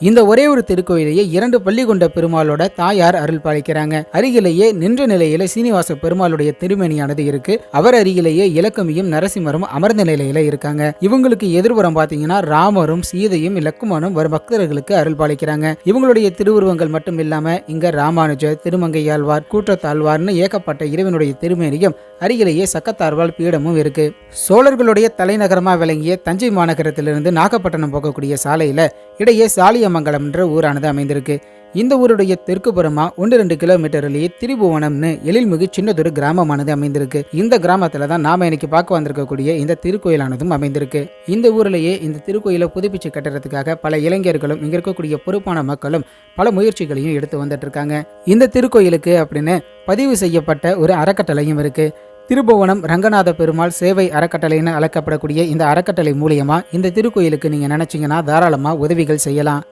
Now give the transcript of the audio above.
இந்த ஒரே ஒரு திருக்கோயிலேயே 2 பள்ளி கொண்ட பெருமாளோட தாயார் அருள் பாலிக்கிறாங்க. அருகிலேயே நின்ற நிலையில சீனிவாச பெருமாளுடைய திருமேனியானது இருக்கு. அவர் அருகிலேயே இலக்குமியும் நரசிம்மரும் அமர்ந்த நிலையில இருக்காங்க. இவங்களுக்கு எதிர்புறம் பாத்தீங்கன்னா ராமரும் சீதையும் லக்குமனும் வரும் பக்தர்களுக்கு அருள் பாலிக்கிறாங்க. இவங்களுடைய திருவுருவங்கள் மட்டும் இல்லாம இங்க ராமானுஜர், திருமங்கையாழ்வார், கூற்றத்தாழ்வார்னு ஏகப்பட்ட இறைவனுடைய திருமேனியும் அருகிலேயே சக்கத்தாழ்வார் பீடமும் இருக்கு. சோழர்களுடைய தலைநகரமா விளங்கிய தஞ்சை மாநகரத்திலிருந்து நாகப்பட்டினம் போகக்கூடிய சாலையில இடையே சாலியமங்கலம் என்ற ஊரானது அமைந்திருக்கு. இந்த ஊருடைய தெற்கு புறமா 1-2 கிலோமீட்டர்லேயே திரிபுவனம்னு எழில்மிகு சின்னதொரு கிராமமானது அமைந்திருக்கு. இந்த கிராமத்துல தான் நாம இன்னைக்கு பார்க்க வந்திருக்கக்கூடிய இந்த திருக்கோயிலானதும் அமைந்திருக்கு. இந்த ஊர்லயே இந்த திருக்கோயிலை புதுப்பிச்சு கட்டுறதுக்காக பல இளைஞர்களும் இங்க இருக்கக்கூடிய பொறுப்பான மக்களும் பல முயற்சிகளையும் எடுத்து வந்துட்டு இருக்காங்க. இந்த திருக்கோயிலுக்கு அப்படின்னு பதிவு செய்யப்பட்ட ஒரு அறக்கட்டளையும் இருக்கு. திருபுவனம் ரங்கநாத பெருமாள் சேவை அறக்கட்டளைன்னு அழைக்கப்படக்கூடிய இந்த அறக்கட்டளை மூலியமா இந்த திருக்கோயிலுக்கு நீங்க நினைச்சீங்கன்னா தாராளமா உதவிகள் செய்யலாம்.